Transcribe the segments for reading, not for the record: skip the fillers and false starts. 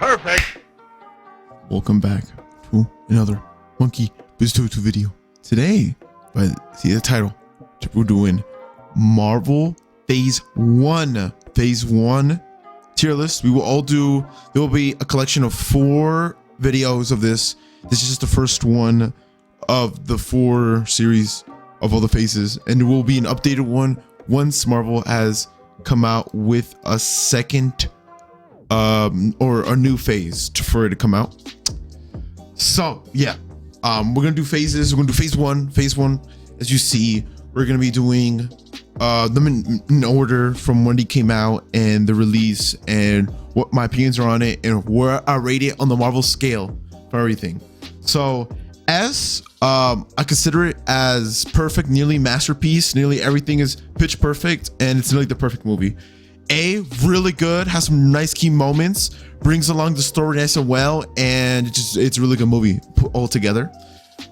Perfect. Welcome back to another Monkey Biz 2 video. Today, see the title, we're doing Marvel Phase 1. Phase 1 tier list. We will all do, there will be a collection of 4 videos of this. This is just the first one of the 4 series of all the phases, and there will be an updated one once Marvel has come out with a second or a new phase for it to come out. So yeah, we're gonna do phases. We're gonna do phase one. As you see, we're gonna be doing them in order from when they came out and the release and what my opinions are on it and where I rate it on the Marvel scale for everything. So S, I consider it as perfect, nearly masterpiece. Nearly everything is pitch perfect, and it's nearly the perfect movie. A, really good, has some nice key moments, brings along the story nice and well, and it's a really good movie all together.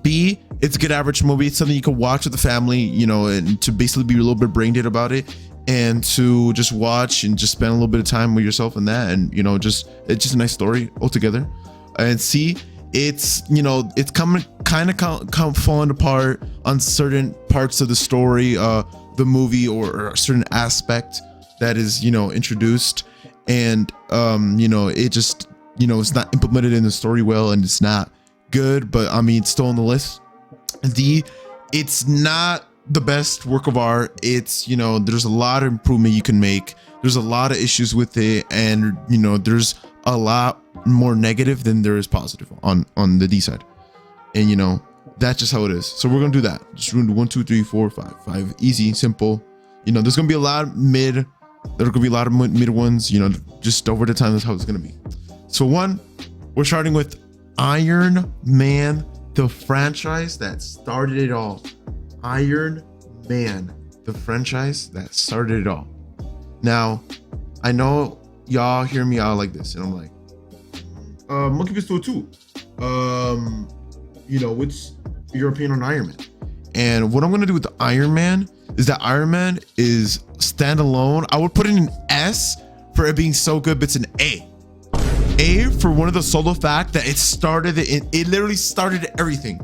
B, it's a good average movie. It's something you can watch with the family, you know, and to basically be a little bit brain dead about it, and to just watch and just spend a little bit of time with yourself in that, and you know, it's just a nice story altogether. And C, it's, you know, it's kind of falling apart on certain parts of the story, the movie, or a certain aspect that is, you know, introduced, and you know, it just, you know, it's not implemented in the story well, and it's not good, but I mean, it's still on the list. D, it's not the best work of art. It's, you know, there's a lot of improvement you can make. There's a lot of issues with it, and you know, there's a lot more negative than there is positive on the D side, and you know, that's just how it is. So we're gonna do that. Just gonna do 1, 2, 3, 4, 5 easy, simple. You know, there's gonna be a lot of mid. There are gonna be a lot of mid ones. You know, just over the time, that's how it's gonna be. So one, we're starting with Iron Man, the franchise that started it all. Iron Man, the franchise that started it all. Now, I know y'all hear me out like this, and I'm like, Monkey Biz 2. You know, what's your opinion on Iron Man? And what I'm gonna do with the Iron Man is that Iron Man is standalone. I would put it in S for it being so good, but it's an A. A for one of the solo fact that it literally started everything.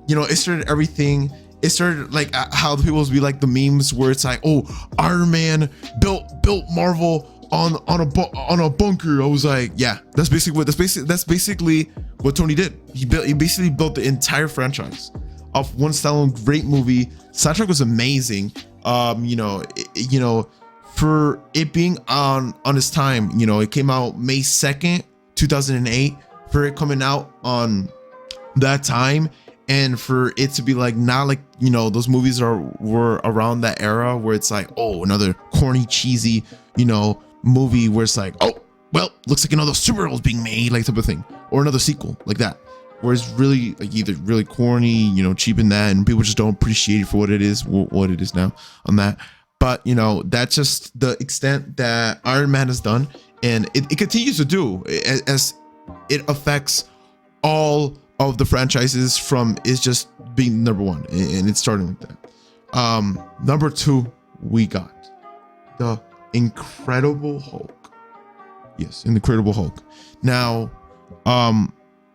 You know, it started everything. It started like how the people will be like the memes where it's like, oh, Iron Man built Marvel on a bunker. I was like, yeah, that's basically what Tony did. He basically built the entire franchise off one standalone great movie. Soundtrack was amazing. You know, for it being on its time, you know, it came out May 2nd, 2008. For it coming out on that time, and for it to be like not like, you know, those movies were around that era where it's like, oh, another corny, cheesy, you know, movie where it's like, oh, well, looks like another superheroes being made, like type of thing, or another sequel like that, where it's really like either really corny, you know, cheap in that, and people just don't appreciate it for what it is now on that. But you know, that's just the extent that Iron Man has done, and it continues to do as it affects all of the franchises from it's just being number 1, and it's starting like that. Number 2, we got the Incredible Hulk. Yes, Incredible Hulk. Now,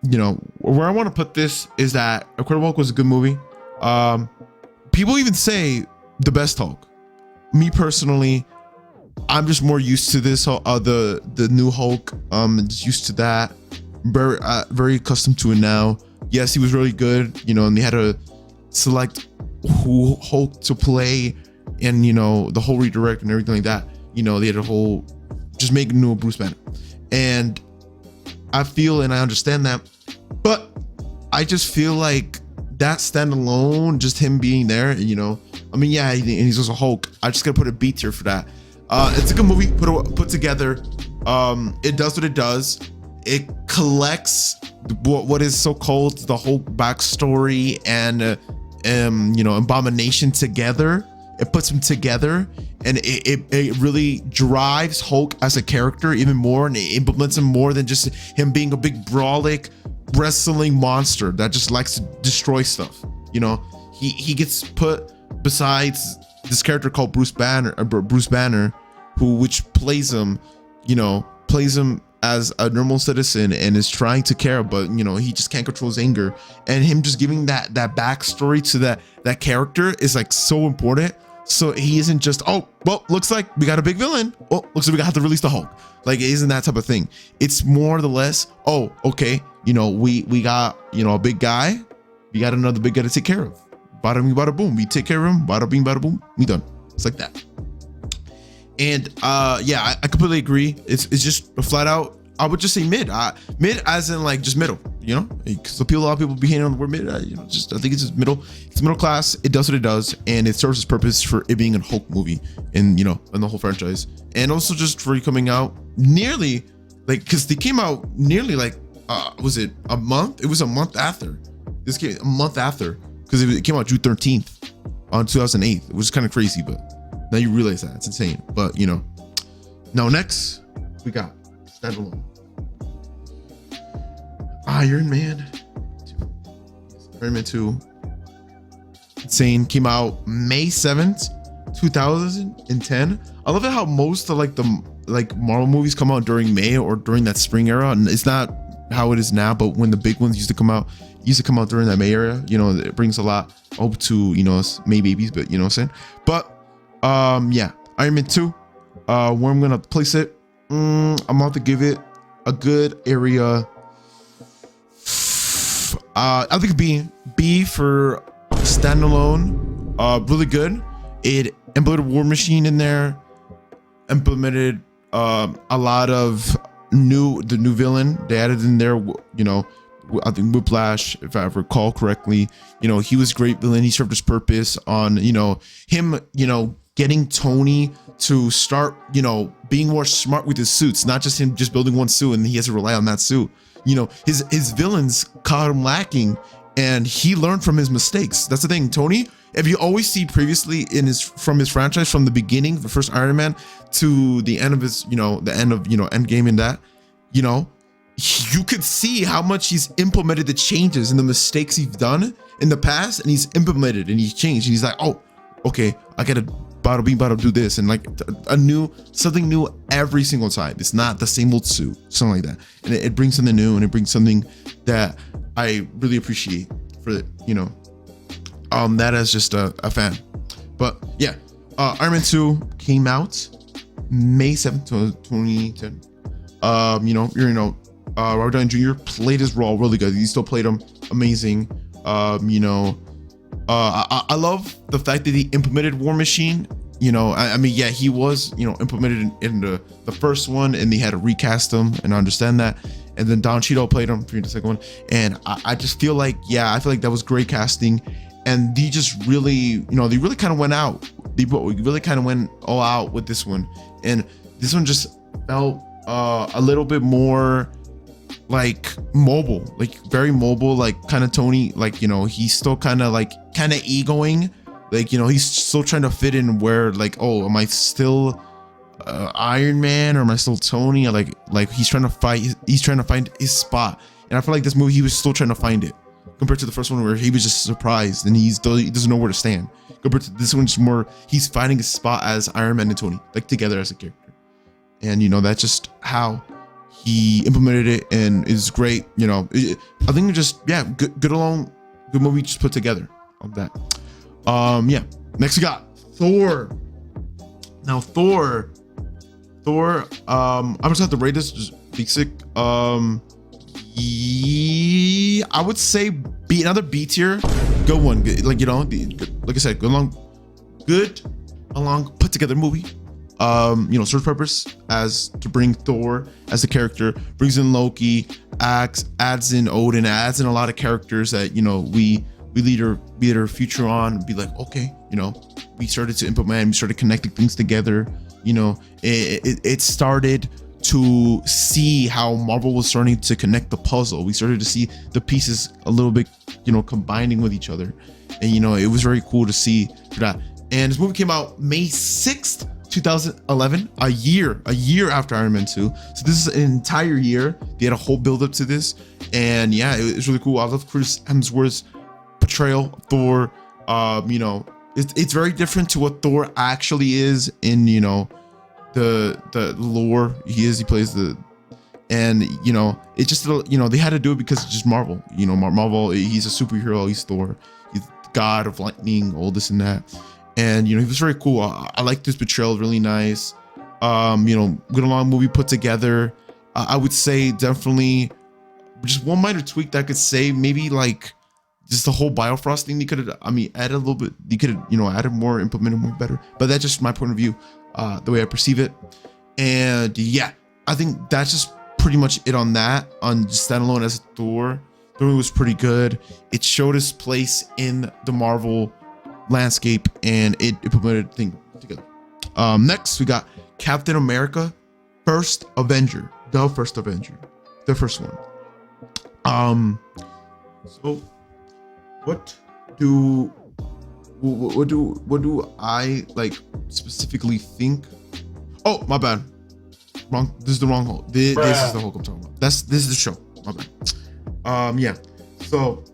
you know, where I want to put this is that Incredible Hulk was a good movie. People even say the best Hulk. Me personally, I'm just more used to this the new Hulk. Just used to that. Very accustomed to it now. Yes, he was really good, you know, and they had to select who Hulk to play, and you know, the whole redirect and everything like that. You know, they had a whole just make a new Bruce Banner, and I feel and I understand that, but I just feel like that standalone, just him being there, you know, I mean, yeah, and he's also Hulk. I just gotta put a B tier for that. It's a good movie put together. It does what it does. It collects what is so called the Hulk backstory and you know, Abomination together. It puts them together, and it really drives Hulk as a character even more, and it implements him more than just him being a big brolic wrestling monster that just likes to destroy stuff. You know, he gets put besides this character called Bruce Banner, which plays him, you know, plays him as a normal citizen and is trying to care, but you know, he just can't control his anger, and him just giving that backstory to that character is like so important. So he isn't just, oh, well, looks like we got a big villain. Oh, looks like we have to release the Hulk. Like, it isn't that type of thing. It's more or less, oh, okay, you know, we got, you know, a big guy. We got another big guy to take care of. Bada bing, bada boom. We take care of him. Bada bing, bada boom. We done. It's like that. And yeah, I completely agree. It's just a flat out, I would just say mid. Mid as in like just middle, you know? Because a lot of people be hating on the word mid. You know, just I think it's just middle. It's middle class. It does what it does, and it serves its purpose for it being a Hulk movie, and you know, in the whole franchise, and also just for it coming out nearly like, because they came out nearly like was it a month? It was a month after. This came a month after, because it came out June 13th on 2008, which is kind of crazy, but now you realize that it's insane. But you know, now next we got standalone Iron Man 2. Iron Man 2, insane. Came out May 7th, 2010. I love it how most of like the Marvel movies come out during May or during that spring era, and it's not how it is now. But when the big ones used to come out during that May era, you know, it brings a lot hope to, you know, us May babies. But you know what I'm saying. But yeah, Iron Man 2. Where I'm gonna place it, I'm about to give it a good area. I think B for standalone. Really good. It implemented War Machine in there. Implemented a lot of the new villain they added in there. You know, I think Whiplash, if I recall correctly. You know, he was a great villain. He served his purpose on, you know, him, you know, getting Tony to start, you know, being more smart with his suits, not just him just building one suit and he has to rely on that suit. You know, his villains caught him lacking, and he learned from his mistakes. That's the thing. Tony, if you always see previously from his franchise, from the beginning, the first Iron Man to the end of his, you know, the end of, you know, Endgame and that, you know, you could see how much he's implemented the changes and the mistakes he's done in the past, and he's implemented and he's changed, and he's like, oh, okay, I gotta do this, and like something new every single time. It's not the same old suit, something like that, and it brings something new, and it brings something that I really appreciate for it, you know, that as just a fan. But yeah, Iron Man 2 came out May 7th, 2010. You know, Robert Downey Jr. played his role really good. He still played him amazing. You know, I love the fact that he implemented War Machine. You know, I mean, yeah, he was, you know, implemented in the first one, and they had to recast him, and I understand that. And then Don Cheadle played him for the second one, and I just feel like, yeah, I feel like that was great casting, and they just really, you know, they really kind of went out. They really kind of went all out with this one, and this one just felt a little bit more like mobile, like very mobile, like kind of Tony, like, you know, he's still kind of egoing, like, you know, he's still trying to fit in where, like, oh, am I still Iron Man, or am I still Tony? Or like he's trying to find his spot, and I feel like this movie he was still trying to find it, compared to the first one where he was just surprised and he doesn't know where to stand. Compared to this one, it's more he's finding his spot as Iron Man and Tony, like together as a character, and you know, that's just how he implemented it, and is great. You know, I think just, yeah, good movie just put together on that. Yeah, next we got Thor. Now Thor, I'm just have to rate this just basic. Yeah, I would say another B tier. Good one, good, like, you know, like I said, good along put together movie. You know, serves purpose as to bring Thor as a character, brings in Loki, adds in Odin, adds in a lot of characters that, you know, we lead our future on, be like, okay, you know, we started to implement, we started connecting things together. You know, it started to see how Marvel was starting to connect the puzzle. We started to see the pieces a little bit, you know, combining with each other, and you know, it was very cool to see that. And this movie came out May 6th, 2011, a year after Iron Man 2. So this is an entire year. They had a whole build up to this, and yeah, it was really cool. I love Chris Hemsworth's portrayal of Thor. You know, it's very different to what Thor actually is in, you know, the lore. He plays the And you know, it just, you know, they had to do it because it's just Marvel. You know, Marvel, he's a superhero, he's Thor, he's the god of lightning, all this and that. And you know, he was very cool. I like this portrayal, really nice. You know, good long movie put together. I would say definitely just one minor tweak that I could say, maybe like just the whole Biofrost thing. They could have, I mean, added a little bit. They could have, you know, added more, implemented more better. But that's just my point of view, the way I perceive it. And yeah, I think that's just pretty much it on that. On just standalone as Thor, Thor was pretty good. It showed his place in the Marvel landscape, and it implemented things together. Next we got Captain America, First Avenger, the first Avenger, the first one. So what do I like specifically think? Oh, my bad. Wrong. This is the wrong Hulk. This is the Hulk I'm talking about. This is the show. My bad. Yeah. So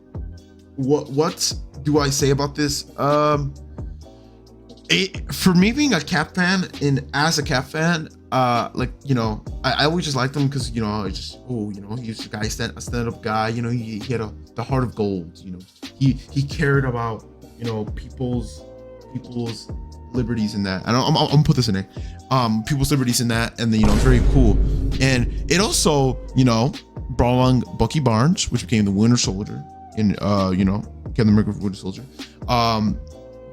what do I say about this? For me being a Cap fan, and as a Cap fan, like, you know, I always just liked him because, you know, it's just, oh, you know, he's a guy, a stand-up guy. You know, he had the heart of gold. You know, he cared about, you know, people's liberties in that. And I'm gonna put this in there. People's liberties in that, and then, you know, it's very cool. And it also, you know, brought along Bucky Barnes, which became the Winter Soldier, in you know, Captain America Winter Soldier.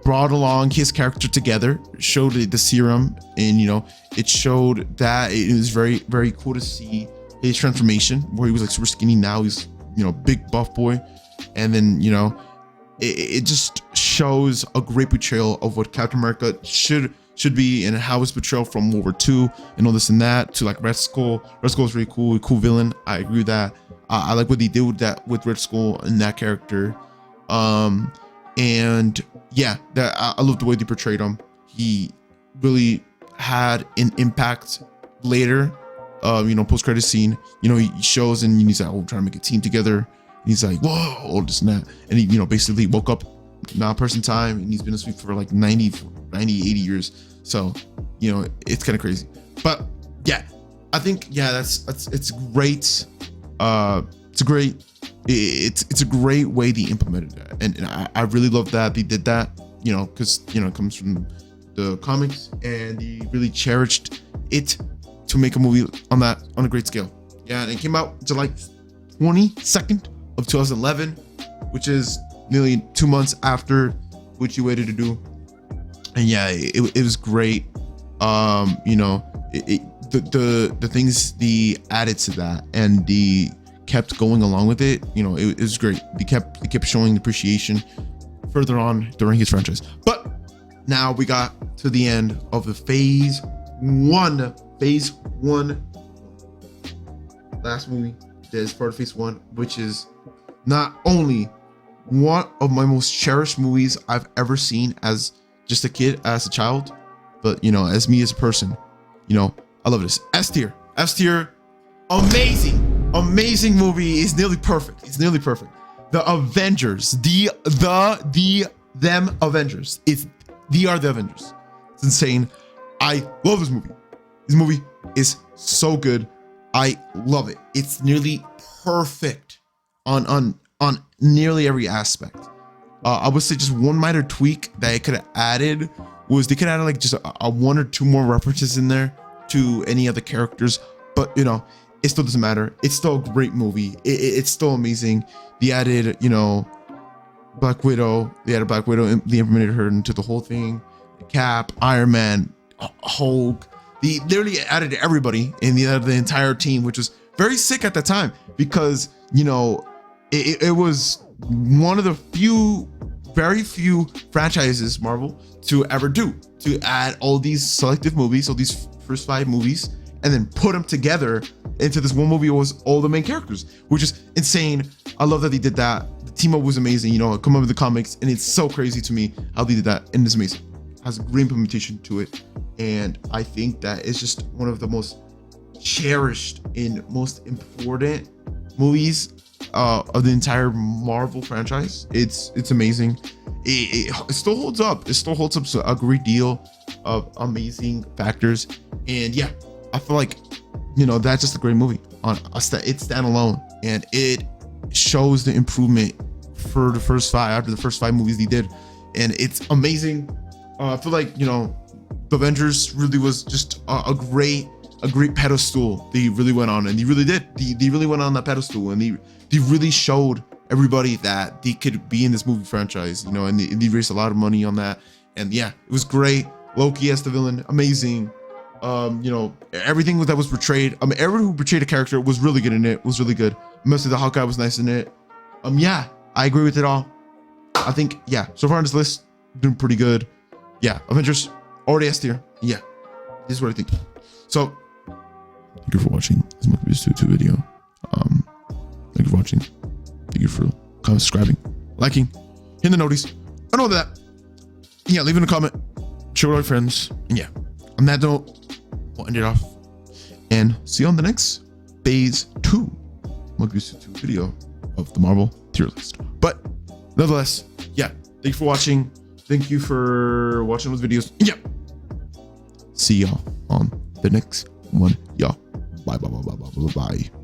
Brought along his character together, showed the serum, and, you know, it showed that it was very, very cool to see his transformation, where he was like super skinny. Now he's, you know, big buff boy. And then, you know, it just shows a great portrayal of what Captain America should be, and how his portrayal from World War II and all this and that, to like Red Skull. Red Skull is really cool villain. I agree with that. I like what they did with that, with Red Skull and that character. And yeah, that I love the way they portrayed him. He really had an impact later. You know, post-credit scene, you know, he shows and he's like, oh, trying to make a team together. And he's like, whoa, all this and that. And he, you know, basically woke up now person time, and he's been asleep for like 90, 80 years. So, you know, it's kind of crazy. But yeah, I think, yeah, it's great. It's a great way they implemented that, and I really love that they did that, you know, because, you know, it comes from the comics, and they really cherished it to make a movie on a great scale. Yeah, and it came out July 22nd of 2011, which is nearly 2 months after what you waited to do. And yeah, it was great. You know, the things they added to that, and the kept going along with it, you know, it was great. They kept showing appreciation further on during his franchise. But now we got to the end of the phase one last movie that is part of phase one, which is not only one of my most cherished movies I've ever seen as just a kid, as a child, but, you know, as me as a person, you know, I love this. S tier, amazing movie. It's nearly perfect. The Avengers, them Avengers. They are the Avengers. It's insane. I love this movie. This movie is so good. I love it. It's nearly perfect on nearly every aspect. I would say just one minor tweak that I could have added was they could add like just a one or two more references in there to any other characters, but, you know, it still doesn't matter. It's still a great movie. It's still amazing. They added, you know, Black Widow. They implemented her into the whole thing. Cap, Iron Man, Hulk. They literally added everybody in the entire team, which was very sick at the time, because, you know, it was one of the very few franchises Marvel to ever do, to add all these selective movies, all these first 5 movies, and then put them together into this one movie with all the main characters, which is insane. I love that they did that. The team up was amazing. You know, come up with the comics, and it's so crazy to me how they did that, and it's amazing. It has a great implementation to it, and I think that it's just one of the most cherished and most important movies of the entire Marvel franchise. It's amazing. It still holds up. It still holds up to a great deal of amazing factors, and yeah, I feel like, you know, that's just a great movie. on it's standalone, and it shows the improvement for the first 5 after the first 5 movies he did, and it's amazing. I feel like, you know, the Avengers really was just a great pedestal they really went on, and they really did. They really went on that pedestal, and they really showed everybody that they could be in this movie franchise, you know, and they raised a lot of money on that. And yeah, it was great. Loki as the villain, amazing. You know, everything that was portrayed. I mean, everyone who portrayed a character was really good in it. Was really good. Mostly the Hawkeye was nice in it. Yeah, I agree with it all. I think, yeah, so far on this list, doing pretty good. Yeah, Avengers already S tier. Yeah, this is what I think. So, thank you for watching this Monkey Beast 2 video. Thank you for watching. Thank you for comment, subscribing, liking, hitting the notice, and all that. Yeah, leave in a comment, share with our friends. And yeah, on that note, we'll end it off. And see you on the next Phase 2 Monkey Beast 2 video of the Marvel tier list. But nonetheless, yeah, thank you for watching. Thank you for watching those videos. Yeah. See y'all on the next one. Y'all. Bye, bye, bye, bye, bye, bye, bye.